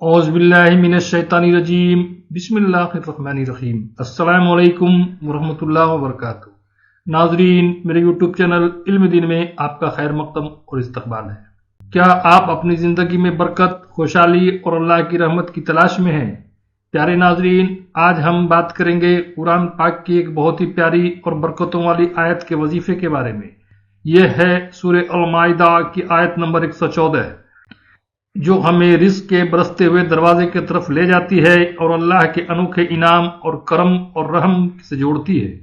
اعوذ باللہ من الشیطان الرجیم بسم اللہ الرحمن الرحیم۔ السلام علیکم ورحمۃ اللہ وبرکاتہ۔ ناظرین، میرے یوٹیوب چینل علم دین میں آپ کا خیر مقدم اور استقبال ہے۔ کیا آپ اپنی زندگی میں برکت، خوشحالی اور اللہ کی رحمت کی تلاش میں ہیں؟ پیارے ناظرین، آج ہم بات کریں گے قرآن پاک کی ایک بہت ہی پیاری اور برکتوں والی آیت کے وظیفے کے بارے میں۔ یہ ہے سورہ المائدہ کی آیت نمبر 114، جو ہمیں رزق کے برستے ہوئے دروازے کی طرف لے جاتی ہے اور اللہ کے انوکھے انعام اور کرم اور رحم سے جوڑتی ہے۔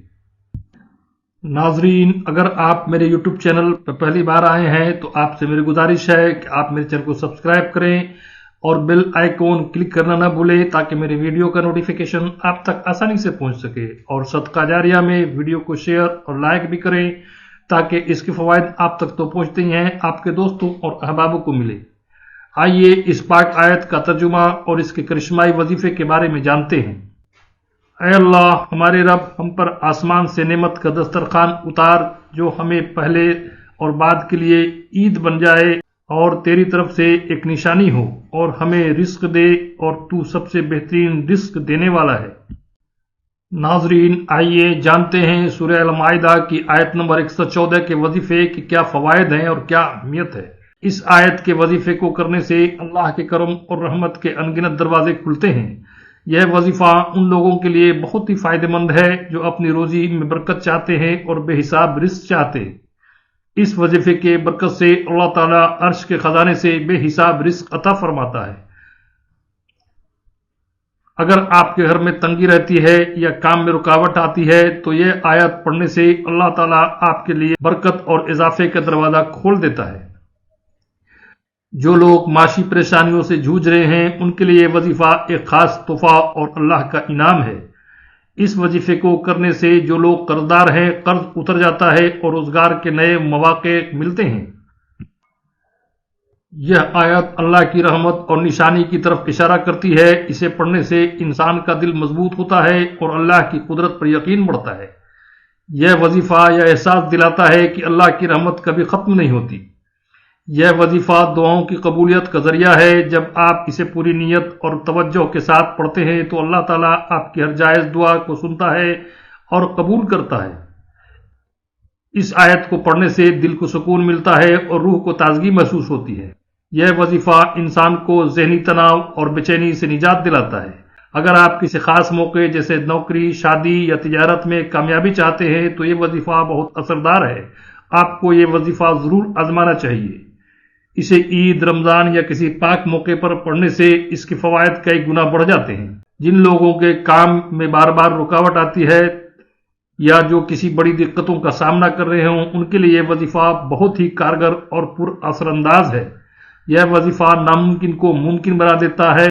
ناظرین، اگر آپ میرے یوٹیوب چینل پر پہلی بار آئے ہیں تو آپ سے میری گزارش ہے کہ آپ میرے چینل کو سبسکرائب کریں اور بیل آئیکن کلک کرنا نہ بھولیں تاکہ میرے ویڈیو کا نوٹیفیکیشن آپ تک آسانی سے پہنچ سکے، اور صدقہ جاریہ میں ویڈیو کو شیئر اور لائک بھی کریں تاکہ اس کے فوائد آپ تک تو پہنچتے ہی ہیں، آپ کے دوستوں اور احبابوں کو ملے۔ آئیے اس پاک آیت کا ترجمہ اور اس کے کرشمائی وظیفے کے بارے میں جانتے ہیں۔ اے اللہ، ہمارے رب، ہم پر آسمان سے نعمت کا دسترخوان اتار جو ہمیں پہلے اور بعد کے لیے عید بن جائے اور تیری طرف سے ایک نشانی ہو، اور ہمیں رزق دے اور تو سب سے بہترین رزق دینے والا ہے۔ ناظرین، آئیے جانتے ہیں سورہ المائدہ کی آیت نمبر 114 کے وظیفے کے کیا فوائد ہیں اور کیا اہمیت ہے۔ اس آیت کے وظیفے کو کرنے سے اللہ کے کرم اور رحمت کے انگنت دروازے کھلتے ہیں۔ یہ وظیفہ ان لوگوں کے لیے بہت ہی فائدہ مند ہے جو اپنی روزی میں برکت چاہتے ہیں اور بے حساب رزق چاہتے ہیں۔ اس وظیفے کے برکت سے اللہ تعالیٰ عرش کے خزانے سے بے حساب رزق عطا فرماتا ہے۔ اگر آپ کے گھر میں تنگی رہتی ہے یا کام میں رکاوٹ آتی ہے تو یہ آیت پڑھنے سے اللہ تعالیٰ آپ کے لیے برکت اور اضافے کا دروازہ کھول دیتا ہے۔ جو لوگ معاشی پریشانیوں سے جوجھ رہے ہیں ان کے لیے یہ وظیفہ ایک خاص تحفہ اور اللہ کا انعام ہے۔ اس وظیفے کو کرنے سے جو لوگ قرضدار ہیں قرض اتر جاتا ہے اور روزگار کے نئے مواقع ملتے ہیں۔ یہ آیت اللہ کی رحمت اور نشانی کی طرف اشارہ کرتی ہے۔ اسے پڑھنے سے انسان کا دل مضبوط ہوتا ہے اور اللہ کی قدرت پر یقین بڑھتا ہے۔ یہ وظیفہ یہ احساس دلاتا ہے کہ اللہ کی رحمت کبھی ختم نہیں ہوتی۔ یہ وظیفہ دعاؤں کی قبولیت کا ذریعہ ہے۔ جب آپ اسے پوری نیت اور توجہ کے ساتھ پڑھتے ہیں تو اللہ تعالیٰ آپ کی ہر جائز دعا کو سنتا ہے اور قبول کرتا ہے۔ اس آیت کو پڑھنے سے دل کو سکون ملتا ہے اور روح کو تازگی محسوس ہوتی ہے۔ یہ وظیفہ انسان کو ذہنی تناؤ اور بے چینی سے نجات دلاتا ہے۔ اگر آپ کسی خاص موقع جیسے نوکری، شادی یا تجارت میں کامیابی چاہتے ہیں تو یہ وظیفہ بہت اثردار ہے۔ آپ کو یہ وظیفہ ضرور آزمانا چاہیے۔ اسے عید، رمضان یا کسی پاک موقع پر پڑھنے سے اس کے فوائد کئی گنا بڑھ جاتے ہیں۔ جن لوگوں کے کام میں بار بار رکاوٹ آتی ہے یا جو کسی بڑی دقتوں کا سامنا کر رہے ہوں ان کے لیے یہ وظیفہ بہت ہی کارگر اور پر اثر انداز ہے۔ یہ وظیفہ ناممکن کو ممکن بنا دیتا ہے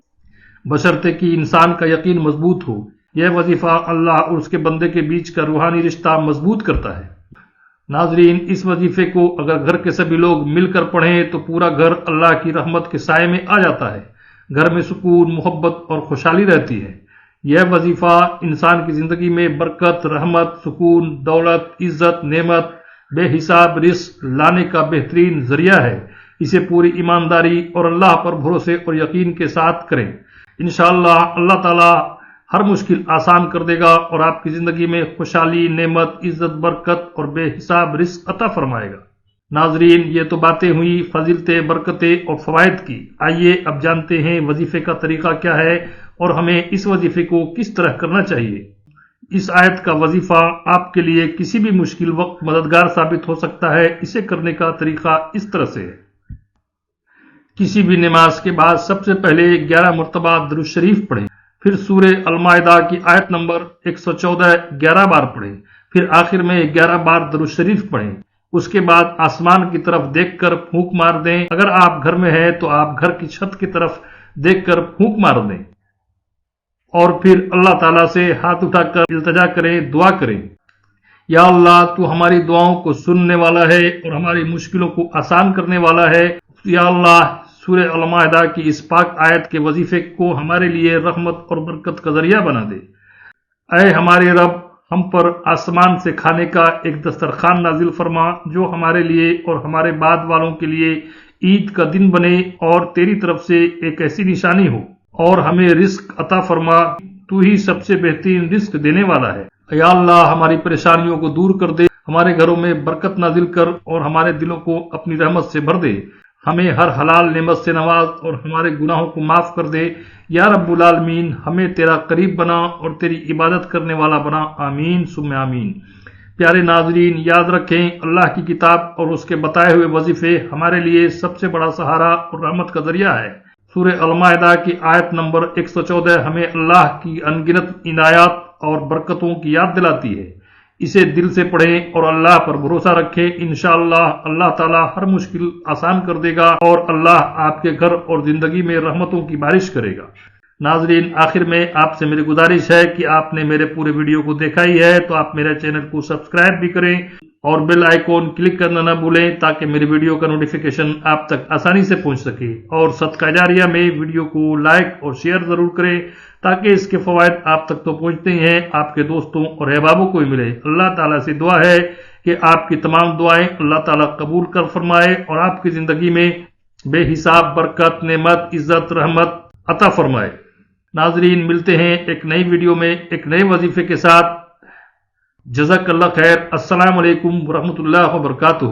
بشرطے کہ انسان کا یقین مضبوط ہو۔ یہ وظیفہ اللہ اور اس کے بندے کے بیچ کا روحانی رشتہ مضبوط کرتا ہے۔ ناظرین، اس وظیفے کو اگر گھر کے سبھی لوگ مل کر پڑھیں تو پورا گھر اللہ کی رحمت کے سائے میں آ جاتا ہے۔ گھر میں سکون، محبت اور خوشحالی رہتی ہے۔ یہ وظیفہ انسان کی زندگی میں برکت، رحمت، سکون، دولت، عزت، نعمت، بے حساب رزق لانے کا بہترین ذریعہ ہے۔ اسے پوری ایمانداری اور اللہ پر بھروسے اور یقین کے ساتھ کریں۔ انشاءاللہ اللہ تعالیٰ ہر مشکل آسان کر دے گا اور آپ کی زندگی میں خوشحالی، نعمت، عزت، برکت اور بے حساب رزق عطا فرمائے گا۔ ناظرین، یہ تو باتیں ہوئی فضیلتیں، برکتیں اور فوائد کی۔ آئیے اب جانتے ہیں وظیفے کا طریقہ کیا ہے اور ہمیں اس وظیفے کو کس طرح کرنا چاہیے۔ اس آیت کا وظیفہ آپ کے لیے کسی بھی مشکل وقت مددگار ثابت ہو سکتا ہے۔ اسے کرنے کا طریقہ اس طرح سے ہے۔ کسی بھی نماز کے بعد سب سے پہلے 11 مرتبہ درود شریف پڑھیں، پھر سورہ المائدہ کی آیت نمبر 114 11 بار پڑھیں، پھر آخر میں 11 بار درود شریف پڑھیں۔ اس کے بعد آسمان کی طرف دیکھ کر پھونک مار دیں۔ اگر آپ گھر میں ہیں تو آپ گھر کی چھت کی طرف دیکھ کر پھونک مار دیں اور پھر اللہ تعالیٰ سے ہاتھ اٹھا کر التجا کریں، دعا کریں۔ یا اللہ، تو ہماری دعاؤں کو سننے والا ہے اور ہماری مشکلوں کو آسان کرنے والا ہے۔ یا اللہ، سورہ المائدہ کی اس پاک آیت کے وظیفے کو ہمارے لیے رحمت اور برکت کا ذریعہ بنا دے۔ اے ہمارے رب، ہم پر آسمان سے کھانے کا ایک دسترخوان نازل فرما جو ہمارے لیے اور ہمارے بعد والوں کے لیے عید کا دن بنے اور تیری طرف سے ایک ایسی نشانی ہو اور ہمیں رزق عطا فرما، تو ہی سب سے بہترین رزق دینے والا ہے۔ یا اللہ ہماری پریشانیوں کو دور کر دے، ہمارے گھروں میں برکت نازل کر اور ہمارے دلوں کو اپنی رحمت سے بھر دے، ہمیں ہر حلال نعمت سے نواز اور ہمارے گناہوں کو معاف کر دے۔ یا رب العالمین ہمیں تیرا قریب بنا اور تیری عبادت کرنے والا بنا، آمین ثم آمین۔ پیارے ناظرین، یاد رکھیں اللہ کی کتاب اور اس کے بتائے ہوئے وظیفے ہمارے لیے سب سے بڑا سہارا اور رحمت کا ذریعہ ہے۔ سورہ المائدہ کی آیت نمبر 114 ہمیں اللہ کی انگنت عنایات اور برکتوں کی یاد دلاتی ہے۔ اسے دل سے پڑھیں اور اللہ پر بھروسہ رکھیں، انشاءاللہ اللہ تعالی ہر مشکل آسان کر دے گا اور اللہ آپ کے گھر اور زندگی میں رحمتوں کی بارش کرے گا۔ ناظرین، آخر میں آپ سے میری گزارش ہے کہ آپ نے میرے پورے ویڈیو کو دیکھا ہی ہے تو آپ میرے چینل کو سبسکرائب بھی کریں اور بیل آئیکن کلک کرنا نہ بھولیں تاکہ میری ویڈیو کا نوٹیفیکیشن آپ تک آسانی سے پہنچ سکے، اور صدقہ جاریہ میں ویڈیو کو لائک اور شیئر ضرور کریں تاکہ اس کے فوائد آپ تک تو پہنچتے ہی ہیں، آپ کے دوستوں اور احبابوں کو بھی ملے۔ اللہ تعالیٰ سے دعا ہے کہ آپ کی تمام دعائیں اللہ تعالیٰ قبول کر فرمائے اور آپ کی زندگی میں بے حساب برکت، نعمت، عزت، رحمت عطا فرمائے۔ ناظرین، ملتے ہیں ایک نئی ویڈیو میں ایک نئے وظیفے کے ساتھ۔ جزاک اللہ خیر۔ السلام علیکم ورحمۃ اللہ وبرکاتہ۔